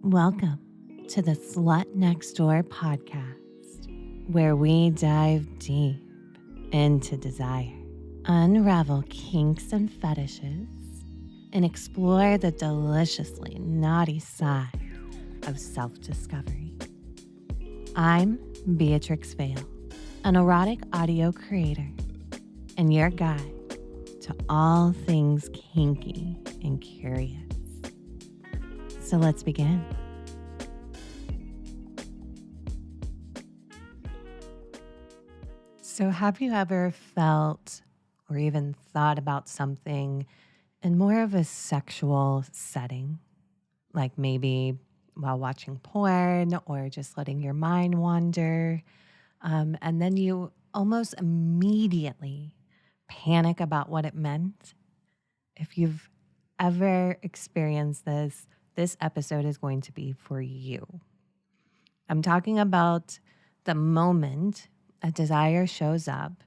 Welcome to the Slut Next Door podcast, where we dive deep into desire, unravel kinks and fetishes, and explore the deliciously naughty side of self-discovery. I'm Beatrix Vale, an erotic audio creator, and your guide to all things kinky and curious. So let's begin. So, have you ever felt or even thought about something in more of a sexual setting? Like maybe while watching porn or just letting your mind wander. And then you almost immediately panic about what it meant. If you've ever experienced this, this episode is going to be for you. I'm talking about the moment a desire shows up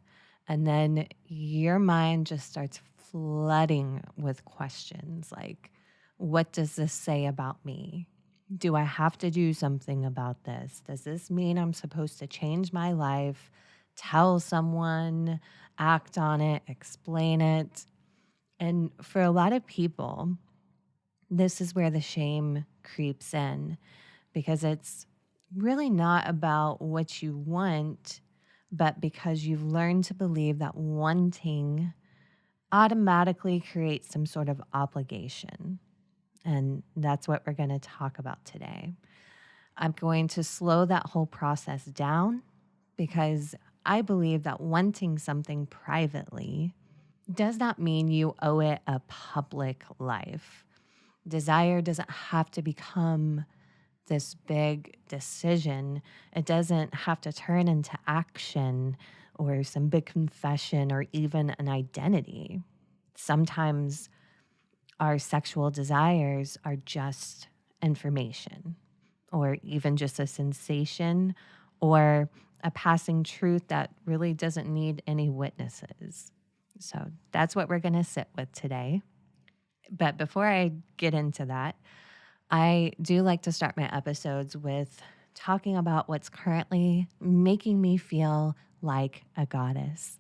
and then your mind just starts flooding with questions like, what does this say about me? Do I have to do something about this? Does this mean I'm supposed to change my life, tell someone, act on it, explain it? And for a lot of people, this is where the shame creeps in because it's really not about what you want, but because you've learned to believe that wanting automatically creates some sort of obligation. And that's what we're going to talk about today. I'm going to slow that whole process down because I believe that wanting something privately does not mean you owe it a public life. Desire doesn't have to become this big decision. It doesn't have to turn into action or some big confession or even an identity. Sometimes our sexual desires are just information or even just a sensation or a passing truth that really doesn't need any witnesses. So that's what we're going to sit with today. But before I get into that, I do like to start my episodes with talking about what's currently making me feel like a goddess.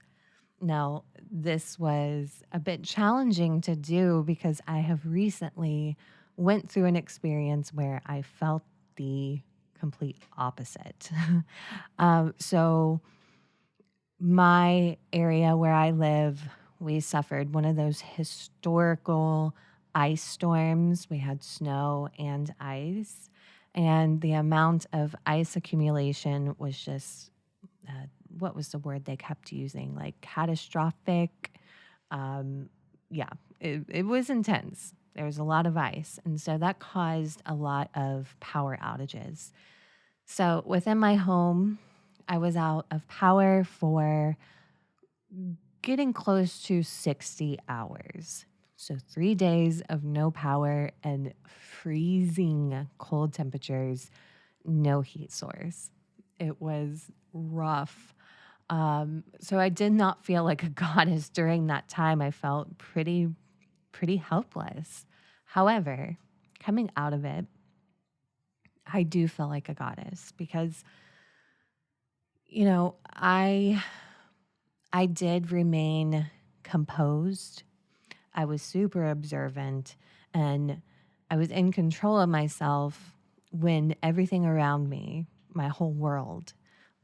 Now, this was a bit challenging to do because I have recently went through an experience where I felt the complete opposite. So my area where I live, we suffered one of those historical ice storms. We had snow and ice, and the amount of ice accumulation was just, what was the word they kept using? Like catastrophic. Um, yeah, it was intense. There was a lot of ice. And so that caused a lot of power outages. So within my home, I was out of power for getting close to 60 hours. So 3 days of no power and freezing cold temperatures, no heat source. It was rough. So I did not feel like a goddess during that time. I felt pretty helpless. However, coming out of it, I do feel like a goddess because, I did remain composed. I was super observant and I was in control of myself when everything around me, my whole world,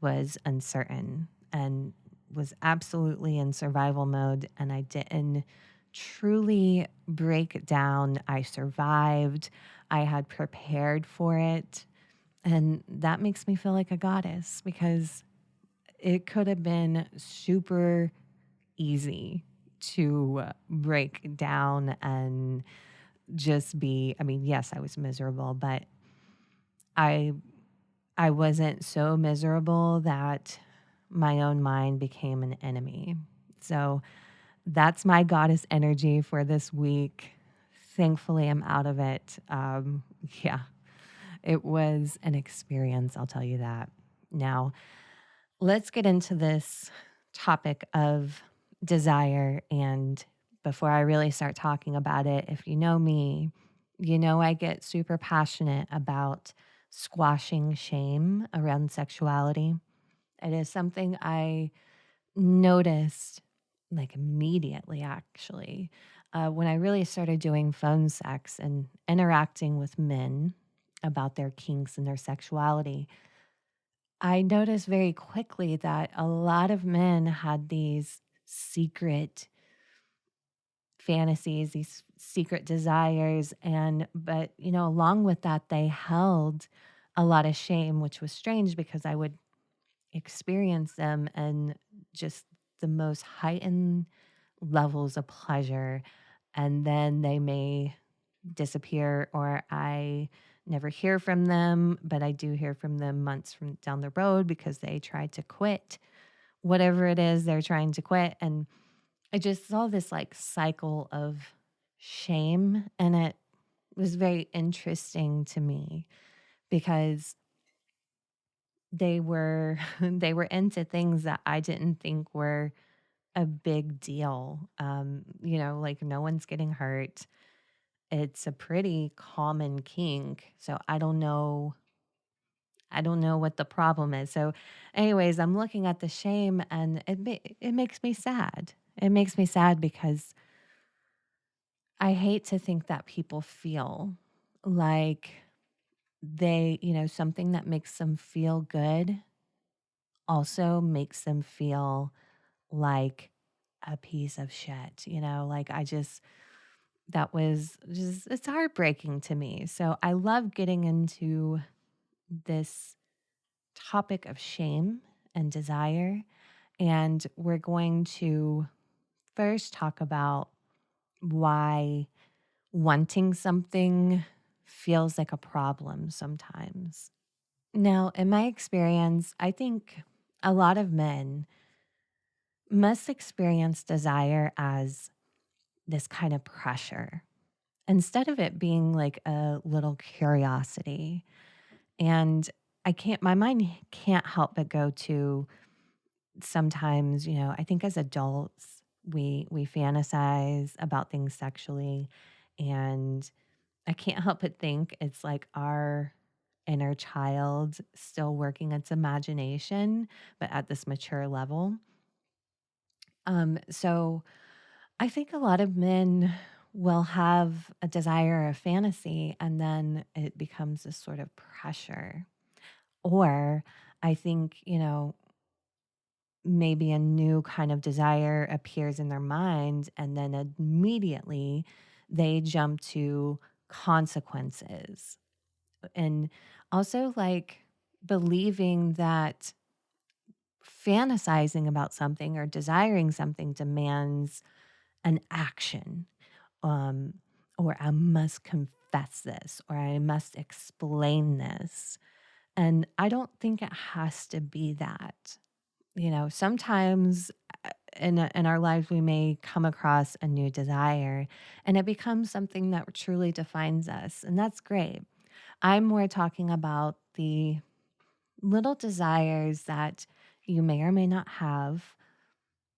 was uncertain and was absolutely in survival mode. And I didn't truly break down. I survived. I had prepared for it. And that makes me feel like a goddess because it could have been super easy to break down and just be, I mean, yes, I was miserable, but I I wasn't so miserable that my own mind became an enemy. So that's my goddess energy for this week. Thankfully, I'm out of it. Yeah, it was an experience, I'll tell you that. Now, let's get into this topic of desire. And before I really start talking about it, if you know me, I get super passionate about squashing shame around sexuality. It is something I noticed, like, immediately, actually, when I really started doing phone sex and interacting with men about their kinks and their sexuality. I noticed very quickly that a lot of men had these secret fantasies, these secret desires, but, along with that, they held a lot of shame, which was strange because I would experience them and just the most heightened levels of pleasure, and then they may disappear or I never hear from them, but I do hear from them months from down the road because they tried to quit whatever it is they're trying to quit. And I just saw this like cycle of shame, and it was very interesting to me because they were they were into things that I didn't think were a big deal. Like no one's getting hurt. It's a pretty common kink, so I don't know what the problem is. So, anyways, I'm looking at the shame, and it makes me sad. It makes me sad because I hate to think that people feel like something that makes them feel good also makes them feel like a piece of shit, like that was just, it's heartbreaking to me. So I love getting into this topic of shame and desire. And we're going to first talk about why wanting something feels like a problem sometimes. Now, in my experience, I think a lot of men must experience desire as this kind of pressure instead of it being like a little curiosity. And my mind can't help but go to sometimes, I think as adults, we fantasize about things sexually, and I can't help but think it's like our inner child still working its imagination, but at this mature level. So I think a lot of men will have a desire, a fantasy, and then it becomes this sort of pressure. Or I think, maybe a new kind of desire appears in their mind, and then immediately they jump to consequences. And also, like, believing that fantasizing about something or desiring something demands an action, um, or I must confess this, or I must explain this. And I don't think it has to be that. Sometimes in our lives, we may come across a new desire and it becomes something that truly defines us. And that's great. I'm more talking about the little desires that you may or may not have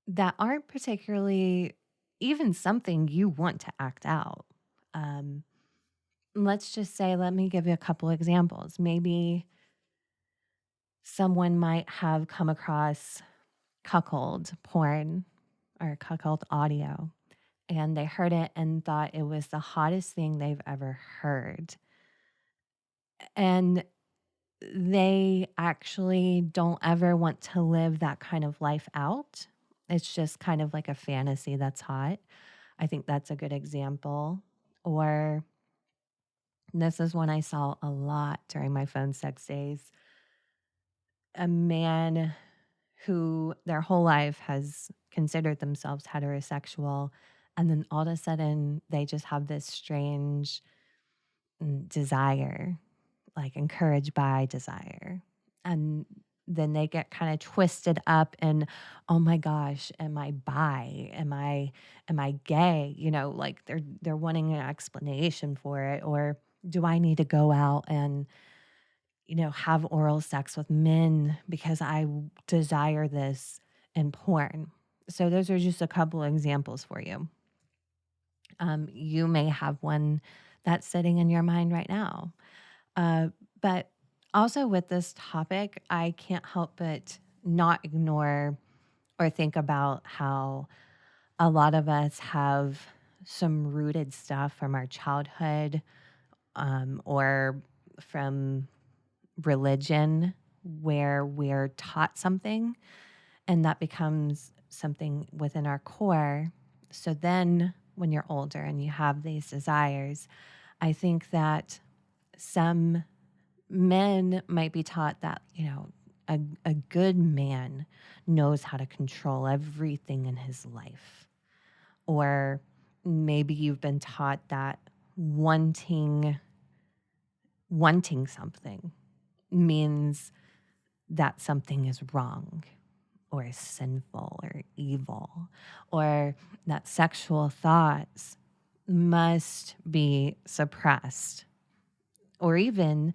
that aren't particularly even something you want to act out. Um, let's just say, let me give you a couple examples. Maybe someone might have come across cuckold porn or cuckold audio, and they heard it and thought it was the hottest thing they've ever heard. And they actually don't ever want to live that kind of life out. It's just kind of like a fantasy that's hot. I think that's a good example. Or this is one I saw a lot during my phone sex days. A man who their whole life has considered themselves heterosexual, and then all of a sudden they just have this strange desire, like encouraged by desire. And then they get kind of twisted up and, oh my gosh, am I bi? Am I gay? Like they're wanting an explanation for it. Or do I need to go out and, have oral sex with men because desire this in porn? So those are just a couple examples for you. You may have one that's sitting in your mind right now. Uh, but also with this topic, I can't help but not ignore or think about how a lot of us have some rooted stuff from our childhood, or from religion where we're taught something and that becomes something within our core. So then when you're older and you have these desires, I think that some men might be taught that, a good man knows how to control everything in his life. Or maybe you've been taught that wanting something means that something is wrong or sinful or evil, or that sexual thoughts must be suppressed, or even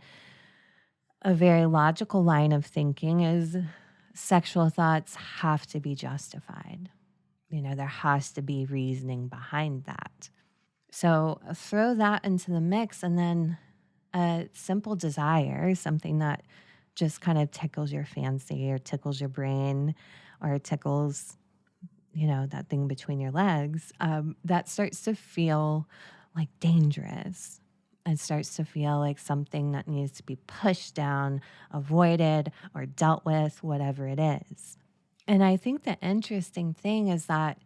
a very logical line of thinking is sexual thoughts have to be justified. There has to be reasoning behind that. So throw that into the mix, and then a simple desire, something that just kind of tickles your fancy or tickles your brain or tickles, that thing between your legs, that starts to feel like dangerous. It starts to feel like something that needs to be pushed down, avoided, or dealt with, whatever it is. And I think the interesting thing is that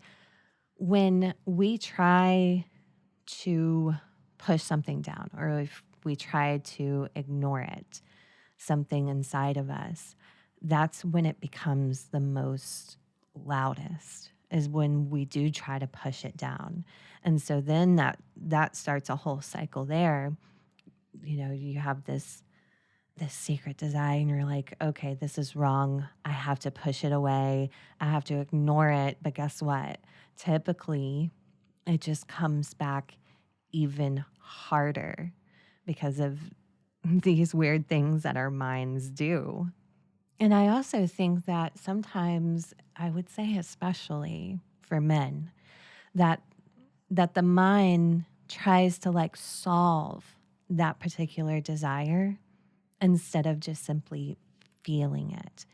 when we try to push something down, or if we try to ignore it, something inside of us, that's when it becomes the most loudest, is when we do try to push it down. And so then that starts a whole cycle there. You have this secret desire and you're like, okay, this is wrong. I have to push it away. I have to ignore it. But guess what? Typically, it just comes back even harder because of these weird things that our minds do. And I also think that sometimes, I would say especially for men, that the mind tries to like solve that particular desire instead of just simply feeling it.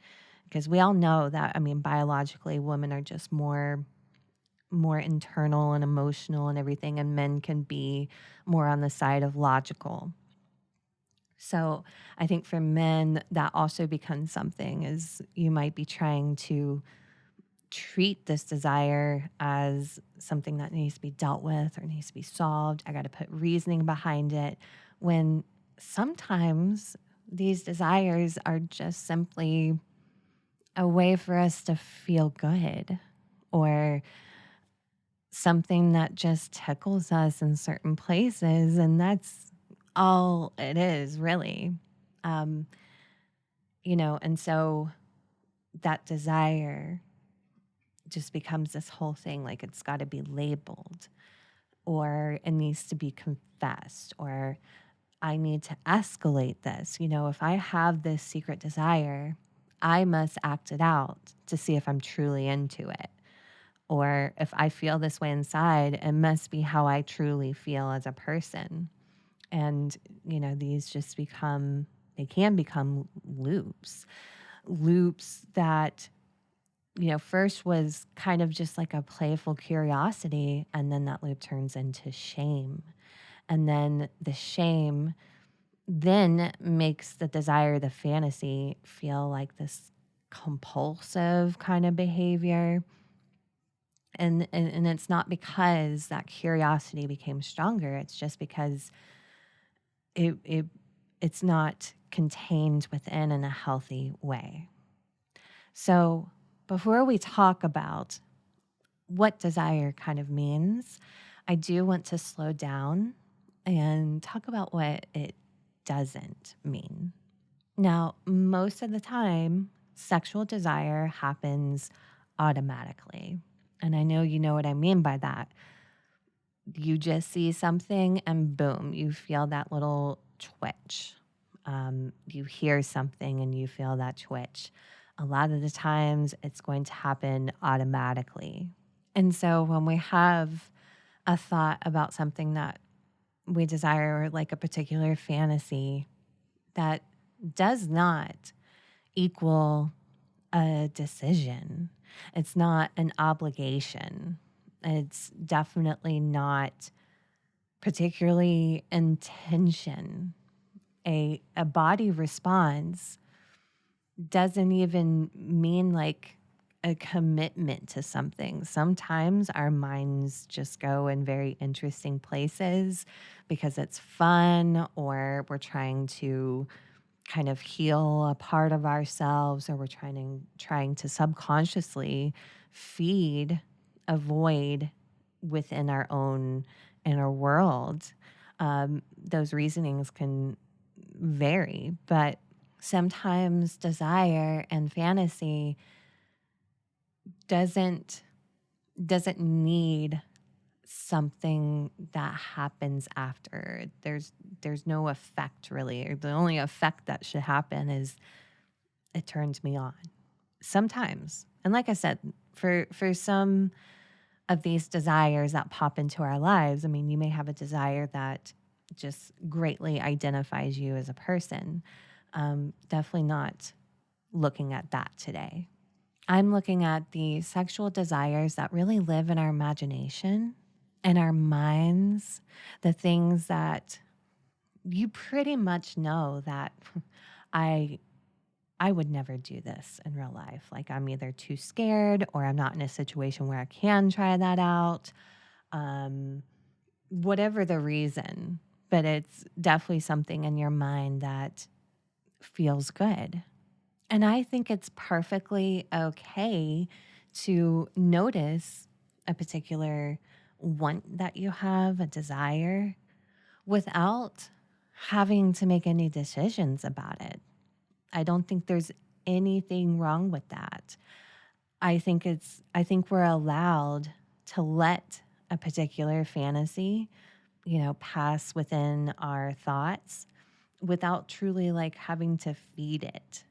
Because we all know that, I mean, biologically, women are just more internal and emotional and everything, and men can be more on the side of logical. So I think for men, that also becomes something, is you might be trying to treat this desire as something that needs to be dealt with or needs to be solved. I got to put reasoning behind it, when sometimes these desires are just simply a way for us to feel good, or something that just tickles us in certain places. And that's all it is, really. Um, and so that desire just becomes this whole thing, like it's got to be labeled, or it needs to be confessed, or I need to escalate this. If I have this secret desire, I must act it out to see if I'm truly into it. Or if I feel this way inside, it must be how I truly feel as a person. And, these just they can become loops that, first was kind of just like a playful curiosity. And then that loop turns into shame. And then the shame then makes the desire, the fantasy, feel like this compulsive kind of behavior. And it's not because that curiosity became stronger. It's just because it, it it's not contained within in a healthy way. So before we talk about what desire kind of means, I do want to slow down and talk about what it doesn't mean. Now, most of the time, sexual desire happens automatically. And I know you know what I mean by that. You just see something and boom, you feel that little twitch. You hear something and you feel that twitch. A lot of the times, it's going to happen automatically. And so when we have a thought about something that we desire like a particular fantasy that does not equal a decision. It's not an obligation. It's definitely not particularly intention. A body response doesn't even mean like a commitment to something. Sometimes our minds just go in very interesting places because it's fun, or we're trying to kind of heal a part of ourselves, or we're trying to subconsciously feed a void within our own inner world. Those reasonings can vary, but sometimes desire and fantasy doesn't doesn't need something that happens after. There's no effect really, or the only effect that should happen is it turns me on. Sometimes. And like I said, for some of these desires that pop into our lives, I mean, you may have a desire that just greatly identifies you as a person. Definitely not looking at that today. I'm looking at the sexual desires that really live in our imagination and our minds, the things that you pretty much know that I I would never do this in real life. Like I'm either too scared or I'm not in a situation where I can try that out. Um, Whatever the reason, but it's definitely something in your mind that feels good. And I think it's perfectly okay to notice a particular want that you have, a desire, without having to make any decisions about it. I don't think there's anything wrong with that. I think we're allowed to let a particular fantasy, pass within our thoughts without truly like having to feed it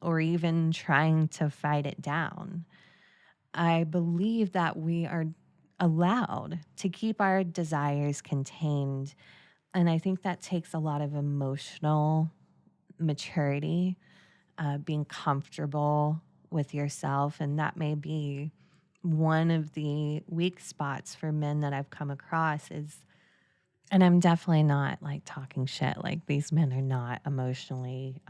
or even trying to fight it down. I believe that we are allowed to keep our desires contained. And I think that takes a lot of emotional maturity, being comfortable with yourself. And that may be one of the weak spots for men that I've come across is, and I'm definitely not like talking shit, like these men are not emotionally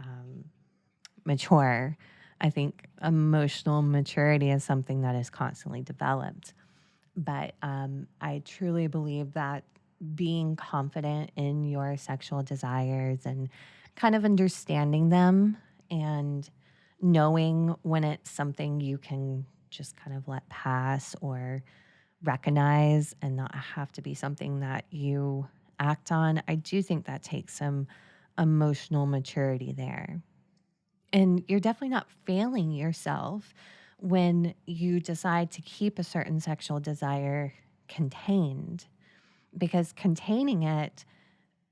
mature. I think emotional maturity is something that is constantly developed. But I truly believe that being confident in your sexual desires and kind of understanding them and knowing when it's something you can just kind of let pass or recognize and not have to be something that you act on, I do think that takes some emotional maturity there. And you're definitely not failing yourself when you decide to keep a certain sexual desire contained, because containing it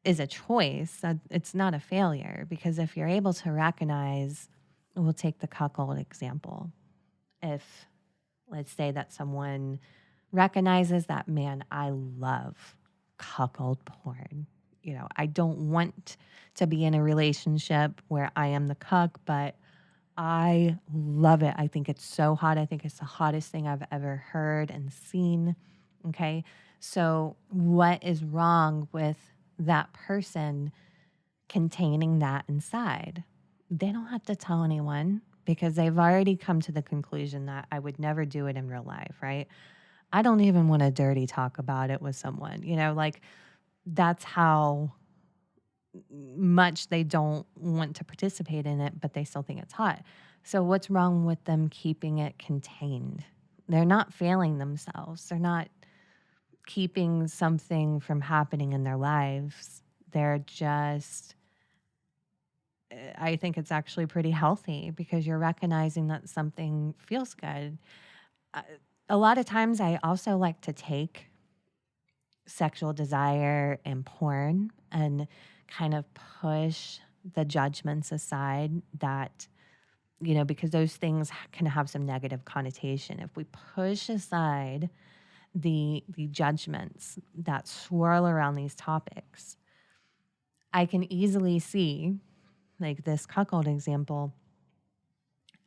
is a choice. It's not a failure. Because if you're able to recognize, we'll take the cuckold example. If, let's say, that someone recognizes that, man, I love cuckold porn. I don't want to be in a relationship where I am the cuck, but I love it. I think it's so hot. I think it's the hottest thing I've ever heard and seen. Okay. So, what is wrong with that person containing that inside? They don't have to tell anyone because they've already come to the conclusion that I would never do it in real life, right? I don't even want to dirty talk about it with someone, like that's how much they don't want to participate in it, but they still think it's hot. So, what's wrong with them keeping it contained? They're not failing themselves. They're not keeping something from happening in their lives. They're just, I think it's actually pretty healthy because you're recognizing that something feels good. Uh, a lot of times, I also like to take sexual desire and porn and kind of push the judgments aside that, because those things can have some negative connotation. If we push aside the judgments that swirl around these topics. I can easily see, like this cuckold example,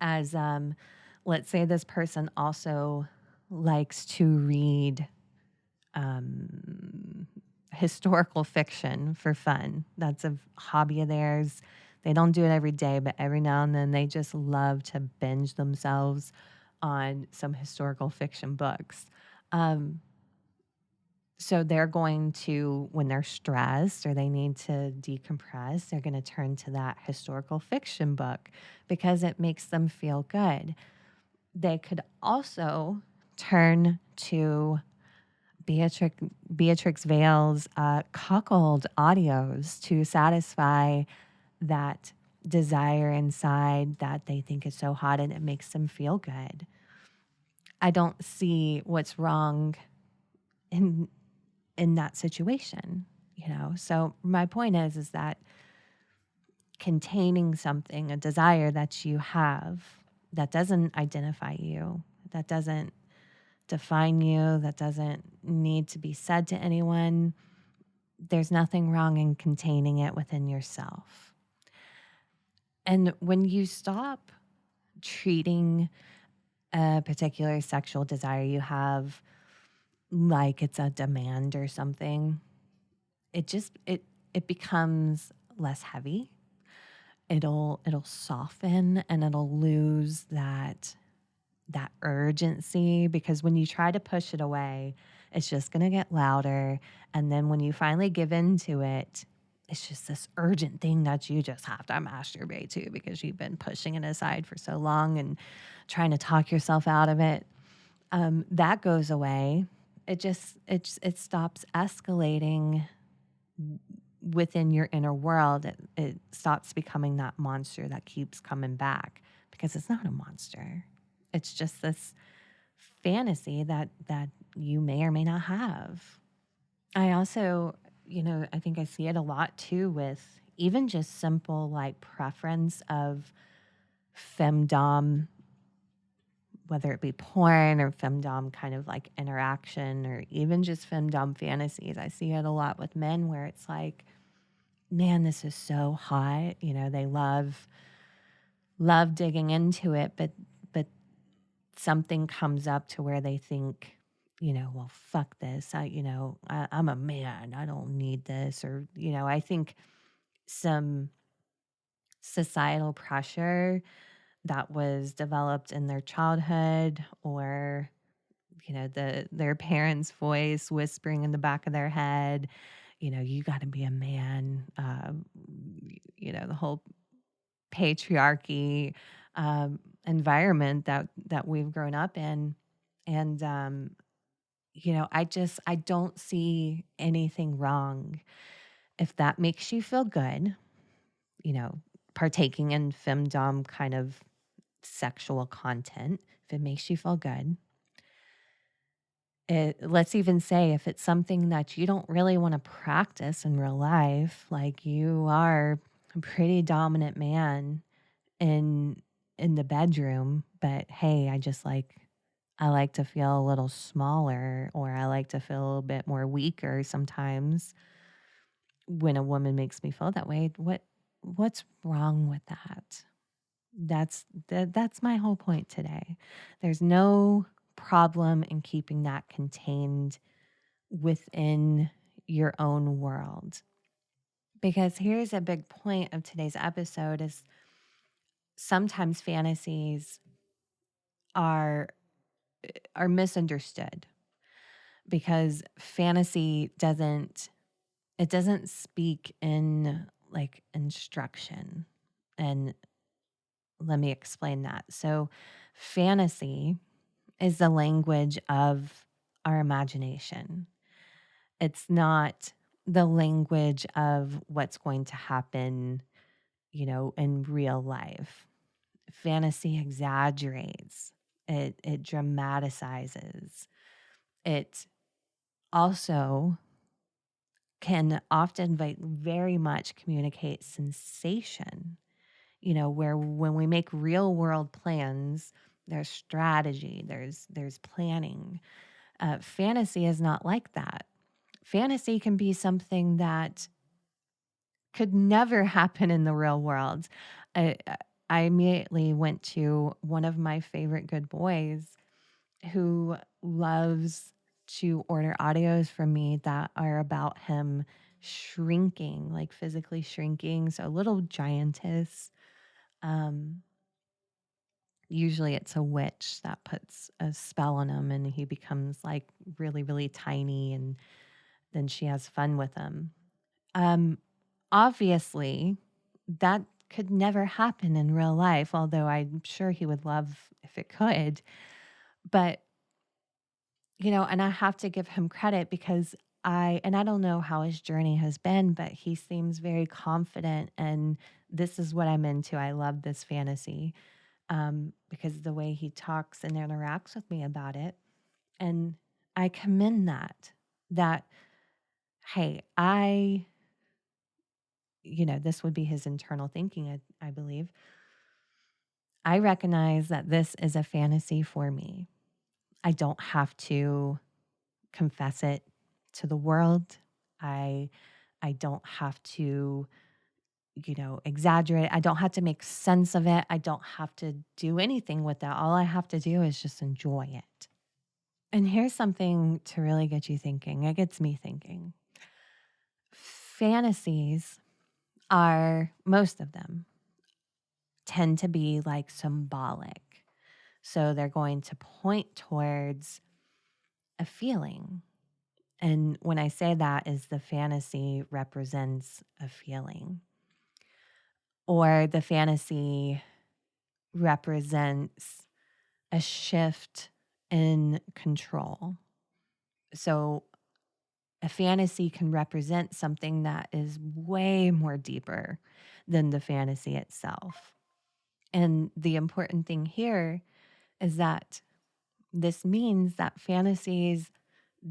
as let's say this person also likes to read um, historical fiction for fun. That's a hobby of theirs. They don't do it every day, but every now and then they just love to binge themselves on some historical fiction books. Um, so they're going to, when they're stressed or they need to decompress, they're going to turn to that historical fiction book because it makes them feel good. They could also turn to Beatrix, Beatrix Vale's cuckold audios to satisfy that desire inside that they think is so hot and it makes them feel good. I don't see what's wrong in that situation, you know. So my point is that containing something, a desire that you have that doesn't identify you, that doesn't define you, that doesn't need to be said to anyone, there's nothing wrong in containing it within yourself. And when you stop treating a particular sexual desire you have like it's a demand or something, it becomes less heavy. It'll soften and it'll lose that urgency, because when you try to push it away, it's just going to get louder. And then when you finally give in to it, it's just this urgent thing that you just have to masturbate to because you've been pushing it aside for so long and trying to talk yourself out of it. That goes away. It stops escalating within your inner world. It stops becoming that monster that keeps coming back, because it's not a monster. It's just this fantasy that you may or may not have. I also, I think I see it a lot too with even just simple like preference of femdom, whether it be porn or femdom kind of like interaction, or even just femdom fantasies. I see it a lot with men where it's like, man, this is so hot. They love digging into it, but something comes up to where they think, well, fuck this. I'm a man. I don't need this. Or, I think some societal pressure that was developed in their childhood, or, their parents' voice whispering in the back of their head, you got to be a man. The whole patriarchy environment that we've grown up in. And I don't see anything wrong if that makes you feel good, you know, partaking in femdom kind of sexual content. If it makes you feel good, let's even say if it's something that you don't really want to practice in real life, like you are a pretty dominant man in the bedroom, but hey, I like to feel a little smaller, or I like to feel a bit more weaker sometimes when a woman makes me feel that way. What's wrong with that? That's my whole point today. There's no problem in keeping that contained within your own world. Because here's a big point of today's episode is sometimes fantasies are misunderstood, because fantasy doesn't speak in like instruction. And let me explain that. So fantasy is the language of our imagination. It's not the language of what's going to happen, in real life. Fantasy exaggerates. It dramatizes. It also can often very much communicate sensation, where when we make real world plans, there's strategy, there's planning. Fantasy is not like that. Fantasy can be something that could never happen in the real world. I immediately went to one of my favorite good boys who loves to order audios from me that are about him shrinking, like physically shrinking. So, a little giantess. Um, Usually it's a witch that puts a spell on him and he becomes like really, really tiny, and then she has fun with him. Um, Obviously, that could never happen in real life, although I'm sure he would love if it could. But, and I have to give him credit because I don't know how his journey has been, but he seems very confident. And this is what I'm into. I love this fantasy because the way he talks and interacts with me about it. And I commend that, hey, this would be his internal thinking, I believe. I recognize that this is a fantasy for me. I don't have to confess it to the world. I I don't have to, exaggerate. I don't have to make sense of it. I don't have to do anything with that. All I have to do is just enjoy it. And here's something to really get you thinking. It gets me thinking. Fantasies are, most of them, tend to be like symbolic. So they're going to point towards a feeling. And when I say that is the fantasy represents a feeling, or the fantasy represents a shift in control. So a fantasy can represent something that is way more deeper than the fantasy itself. And the important thing here is that this means that fantasies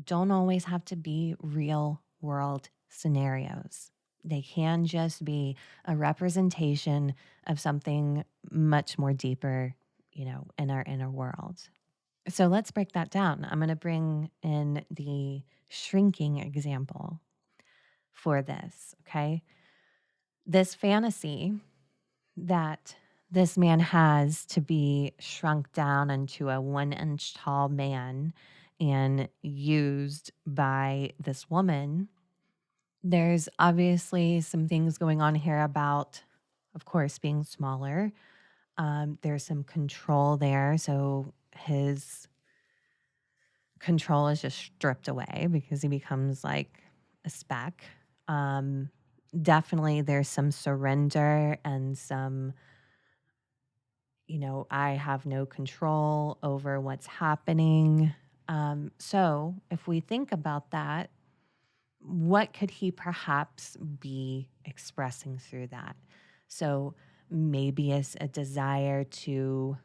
don't always have to be real world scenarios. They can just be a representation of something much more deeper, in our inner world. So let's break that down. I'm going to bring in the shrinking example for this, okay? This fantasy that this man has to be shrunk down into a 1 inch tall man and used by this woman. There's obviously some things going on here about, of course, being smaller. There's some control there. So his control is just stripped away because he becomes like a speck. Um, Definitely, there's some surrender and some, I have no control over what's happening. So if we think about that, what could he perhaps be expressing through that? So maybe it's a desire to,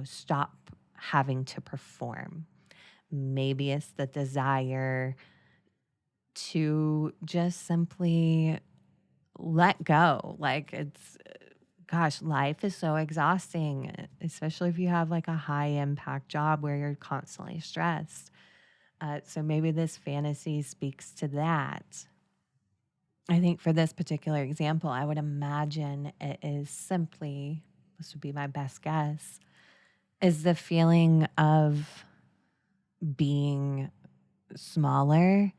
stop having to perform. Maybe it's the desire to just simply let go. Like gosh, life is so exhausting, especially if you have like a high impact job where you're constantly stressed. So maybe this fantasy speaks to that. I think for this particular example, I would imagine it is simply, this would be my best guess, is the feeling of being smaller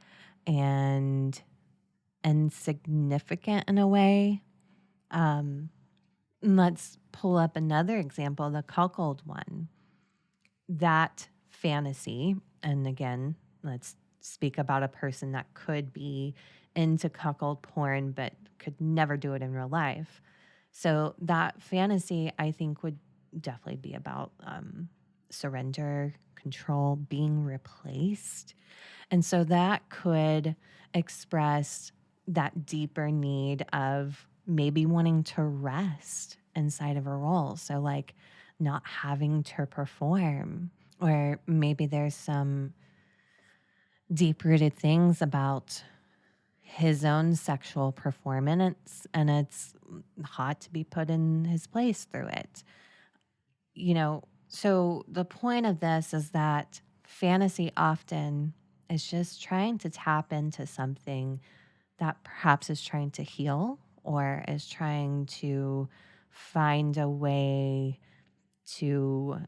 and insignificant in a way. Let's pull up another example, the cuckold one. That fantasy, and again, let's speak about a person that could be into cuckold porn but could never do it in real life. So that fantasy, I think, would definitely be about surrender, control, being replaced. And so that could express that deeper need of maybe wanting to rest inside of a role. So, like, not having to perform, or maybe there's some deep rooted things about his own sexual performance, and it's hot to be put in his place through it. So the point of this is that fantasy often is just trying to tap into something that perhaps is trying to heal or is trying to find a way to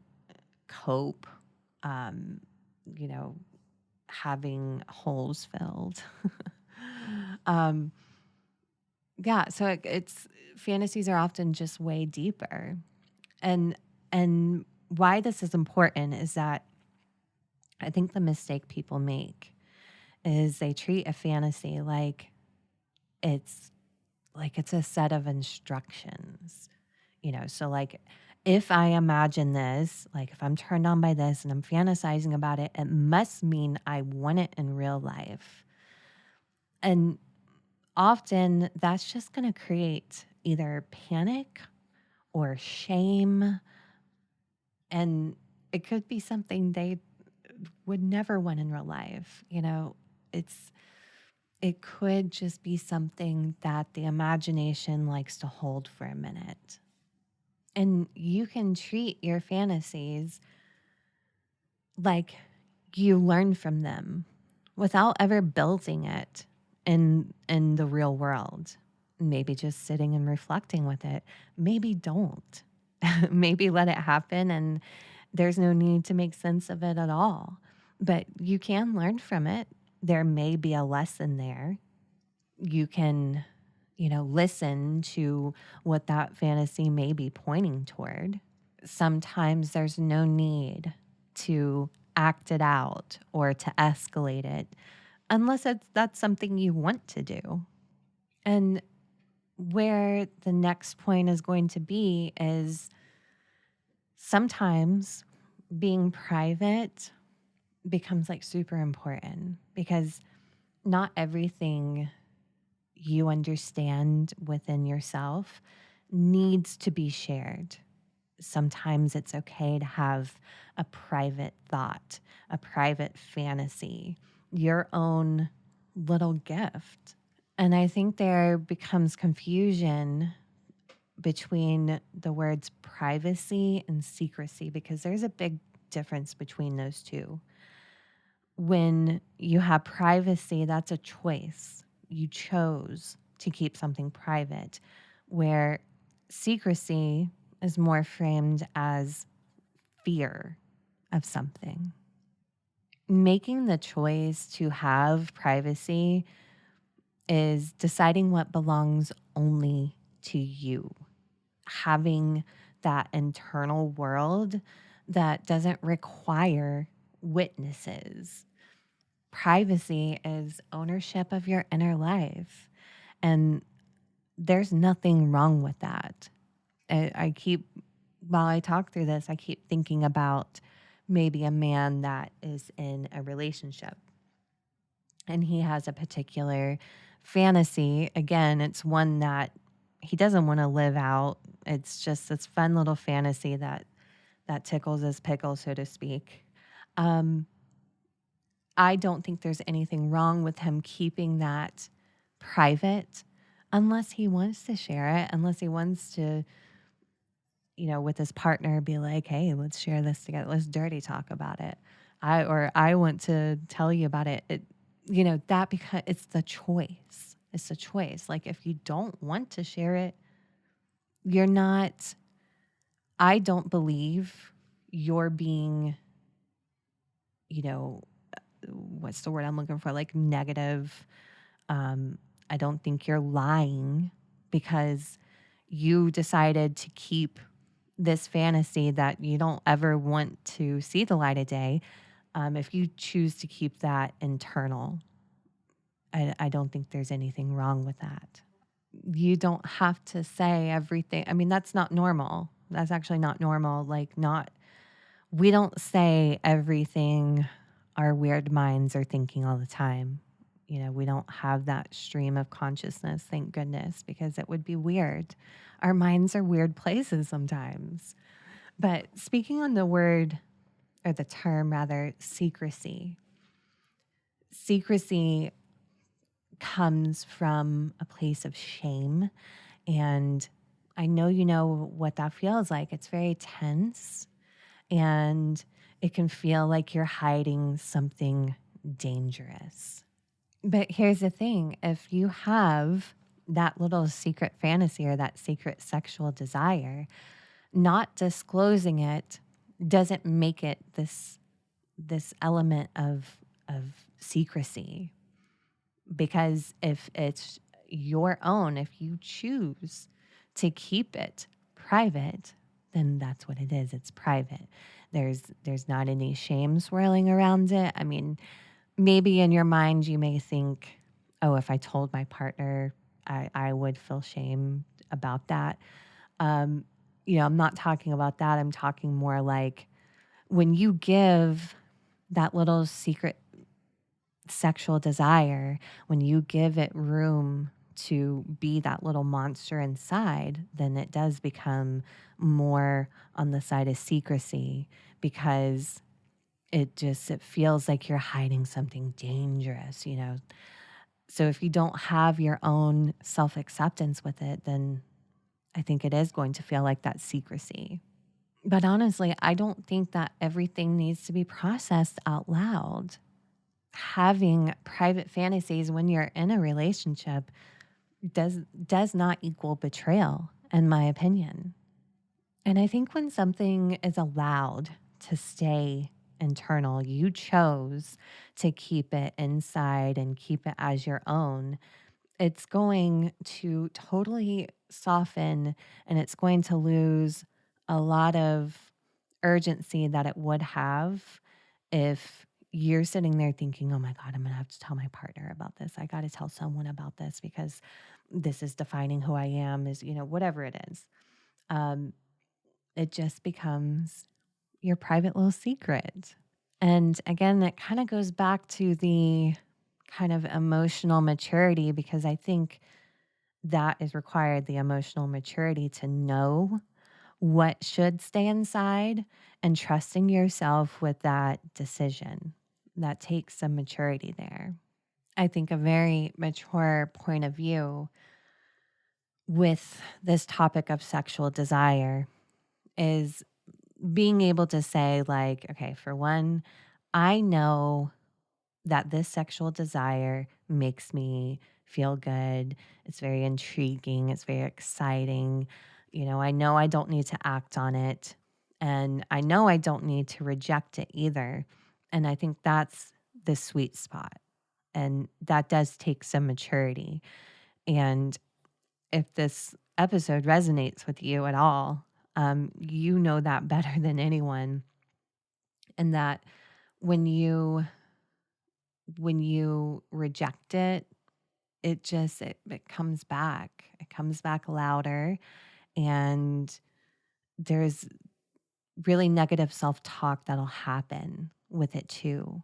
cope, um, you know, having holes filled. um, yeah, so it's fantasies are often just way deeper. And and why this is important is that I think the mistake people make is they treat a fantasy it's it's a set of instructions. So if I imagine this, like if I'm turned on by this and I'm fantasizing about it, it must mean I want it in real life. And often that's just going to create either panic or shame. And it could be something they would never want in real life. It's it could just be something that the imagination likes to hold for a minute. And you can treat your fantasies like you learn from them without ever building it in the real world. Maybe just sitting and reflecting with it. Maybe don't. Maybe let it happen and there's no need to make sense of it at all. But you can learn from it. There may be a lesson there. You can, listen to what that fantasy may be pointing toward. Sometimes there's no need to act it out or to escalate it unless that's something you want to do. And where the next point is going to be is sometimes being private becomes super important because not everything you understand within yourself needs to be shared. Sometimes it's okay to have a private thought, a private fantasy, your own little gift. And I think there becomes confusion between the words privacy and secrecy because there's a big difference between those two. When you have privacy, that's a choice. You chose to keep something private, where secrecy is more framed as fear of something. Making the choice to have privacy is deciding what belongs only to you, having that internal world that doesn't require witnesses. Privacy is ownership of your inner life. And there's nothing wrong with that. While I talk through this, I keep thinking about maybe a man that is in a relationship and he has a particular fantasy. Again, it's one that he doesn't want to live out. It's just this fun little fantasy that tickles his pickle, so to speak. Um, I don't think there's anything wrong with him keeping that private unless he wants to share it, unless he wants to, with his partner be like, hey, let's share this together. Let's dirty talk about it. I want to tell you about it. That because it's the choice. It's the choice. Like if you don't want to share it, you're not, I don't believe you're being, what's the word I'm looking for? Like negative. I don't think you're lying because you decided to keep this fantasy that you don't ever want to see the light of day. If you choose to keep that internal, I don't think there's anything wrong with that. You don't have to say everything. I mean, that's not normal. That's actually not normal. We don't say everything our weird minds are thinking all the time. We don't have that stream of consciousness, thank goodness, because it would be weird. Our minds are weird places sometimes. But speaking on the word, or the term rather, secrecy, secrecy comes from a place of shame. And I know you know what that feels like. It's very tense. And It can feel like you're hiding something dangerous. But here's the thing, if you have that little secret fantasy or that secret sexual desire, not disclosing it doesn't make it this element of secrecy. Because if it's your own, if you choose to keep it private, then that's what it is. It's private. There's not any shame swirling around it. I mean, maybe in your mind you may think, oh, if I told my partner, I would feel shame about that. Um, I'm not talking about that. I'm talking more like when you give that little secret sexual desire, when you give it room to be that little monster inside, then it does become more on the side of secrecy because it feels like you're hiding something dangerous. So if you don't have your own self-acceptance with it, then I think it is going to feel like that secrecy. But honestly, I don't think that everything needs to be processed out loud. Having private fantasies when you're in a relationship does not equal betrayal, in my opinion. And I think when something is allowed to stay internal, you chose to keep it inside and keep it as your own, it's going to totally soften and it's going to lose a lot of urgency that it would have if you're sitting there thinking, oh my God, I'm going to have to tell my partner about this. I got to tell someone about this because this is defining who I am, whatever it is. Um, it just becomes your private little secret. And again, it kind of goes back to the kind of emotional maturity because I think that is required, the emotional maturity to know what should stay inside and trusting yourself with that decision. That takes some maturity there. I think a very mature point of view with this topic of sexual desire is being able to say, like, okay, for one, I know that this sexual desire makes me feel good. It's very intriguing. It's very exciting. I know I don't need to act on it. And I know I don't need to reject it either. And I think that's the sweet spot. And that does take some maturity. And if this episode resonates with you at all, you know that better than anyone. And that when you reject it, it comes back. It comes back louder and there's really negative self-talk that'll happen with it too.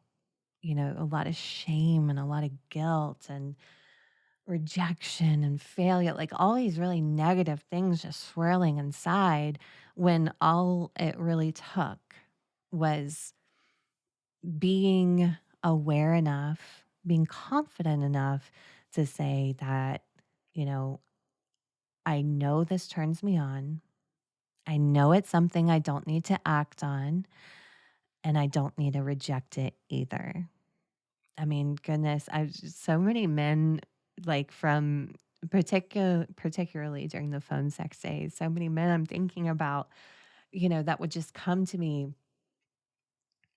A lot of shame and a lot of guilt and rejection and failure, like all these really negative things just swirling inside when all it really took was being aware enough, being confident enough to say that, you know, I know this turns me on. I know it's something I don't need to act on, and I don't need to reject it either. I mean, goodness, I've so many men like from particularly during the phone sex days, so many men I'm thinking about, that would just come to me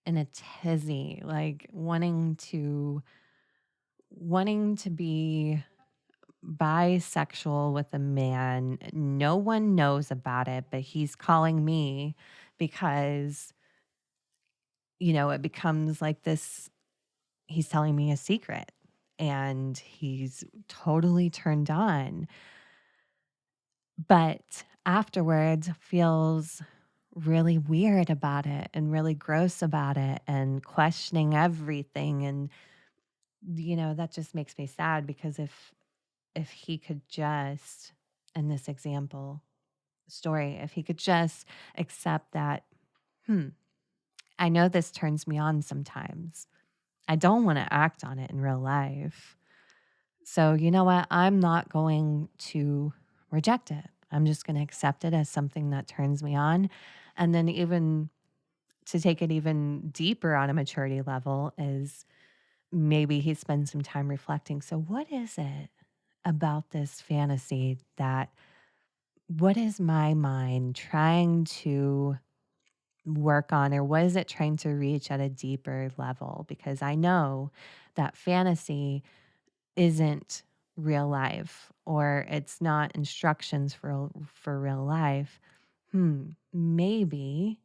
in a tizzy, like wanting to be bisexual with a man. No one knows about it, but he's calling me because, it becomes like this. He's telling me a secret and he's totally turned on. But afterwards feels really weird about it and really gross about it and questioning everything. And, that just makes me sad because if he could just, in this example story, if he could just accept that, hmm, I know this turns me on sometimes. I don't want to act on it in real life. So, you know what? I'm not going to reject it. I'm just going to accept it as something that turns me on. And then even to take it even deeper on a maturity level is maybe he spends some time reflecting. So, what is it about this fantasy that what is my mind trying to work on, or what is it trying to reach at a deeper level? Because I know that fantasy isn't real life, or it's not instructions for real life. Maybe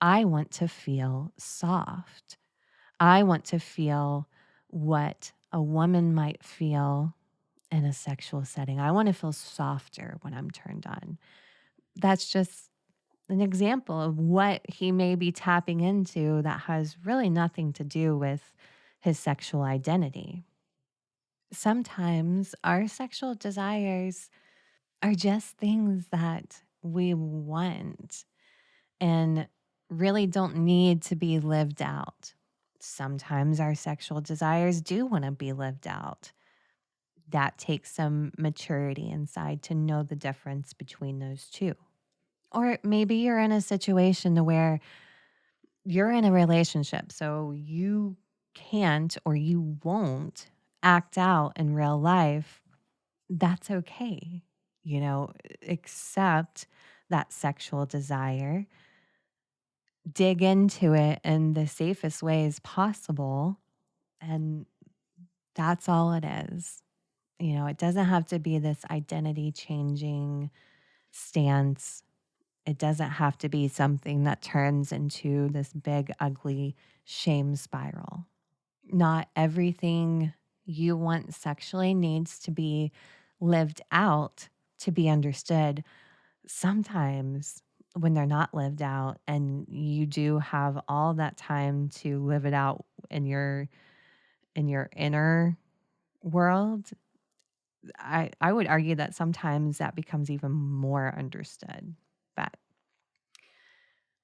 I want to feel soft. I want to feel what a woman might feel in a sexual setting. I want to feel softer when I'm turned on. That's just an example of what he may be tapping into that has really nothing to do with his sexual identity. Sometimes our sexual desires are just things that we want and really don't need to be lived out. Sometimes our sexual desires do want to be lived out. That takes some maturity inside to know the difference between those two. Or maybe you're in a situation where you're in a relationship, so you can't or you won't act out in real life. That's okay. Accept that sexual desire, dig into it in the safest ways possible. And that's all it is. It doesn't have to be this identity changing stance. It doesn't have to be something that turns into this big, ugly shame spiral. Not everything you want sexually needs to be lived out to be understood. Sometimes when they're not lived out and you do have all that time to live it out in your inner world, I would argue that sometimes that becomes even more understood. But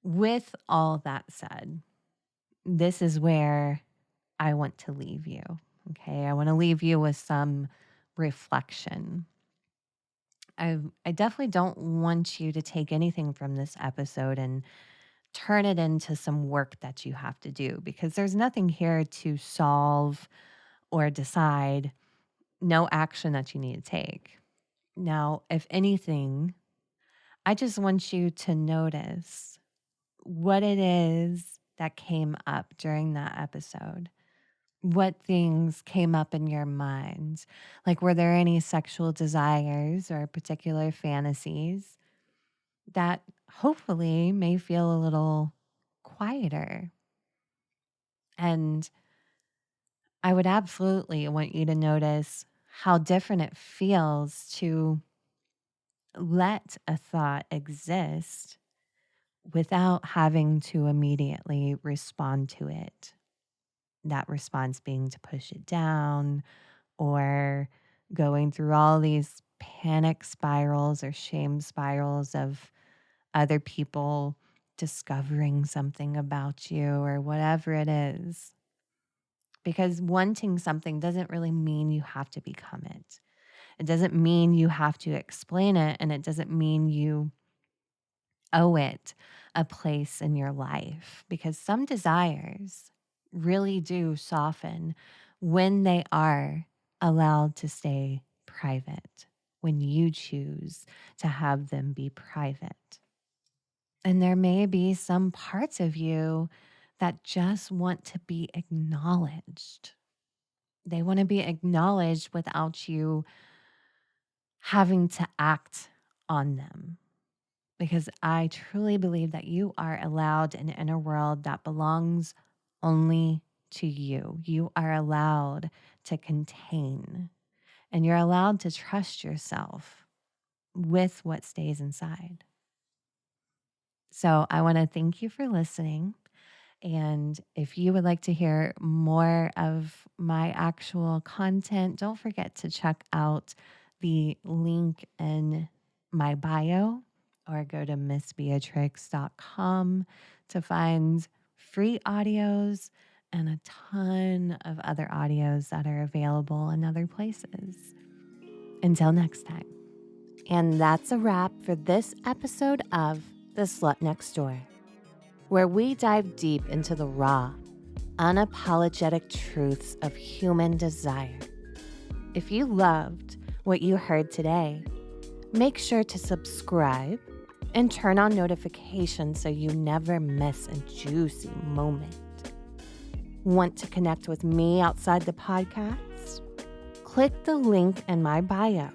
with all that said, this is where I want to leave you. Okay. I want to leave you with some reflection. I definitely don't want you to take anything from this episode and turn it into some work that you have to do, because there's nothing here to solve or decide, no action that you need to take. Now, if anything, I just want you to notice what it is that came up during that episode. What things came up in your mind? Like, were there any sexual desires or particular fantasies that hopefully may feel a little quieter? And I would absolutely want you to notice how different it feels to let a thought exist without having to immediately respond to it. That response being to push it down or going through all these panic spirals or shame spirals of other people discovering something about you or whatever it is. Because wanting something doesn't really mean you have to become it. It doesn't mean you have to explain it, and it doesn't mean you owe it a place in your life, because some desires really do soften when they are allowed to stay private, when you choose to have them be private. And there may be some parts of you that just want to be acknowledged. They want to be acknowledged without you having to act on them. Because I truly believe that you are allowed an inner world that belongs only to you. You are allowed to contain, and you're allowed to trust yourself with what stays inside. So I want to thank you for listening. And if you would like to hear more of my actual content, don't forget to check out the link in my bio or go to missbeatrix.com to find free audios and a ton of other audios that are available in other places. Until next time. And that's a wrap for this episode of The Slut Next Door. where we dive deep into the raw, unapologetic truths of human desire. If you loved what you heard today, make sure to subscribe and turn on notifications so you never miss a juicy moment. Want to connect with me outside the podcast? Click the link in my bio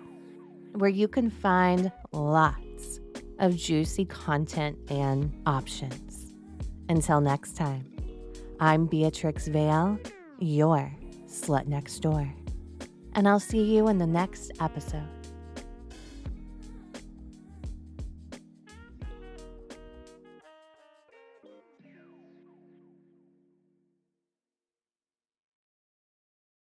where you can find lots of juicy content and options. Until next time, I'm Beatrix Vale, your slut next door, and I'll see you in the next episode.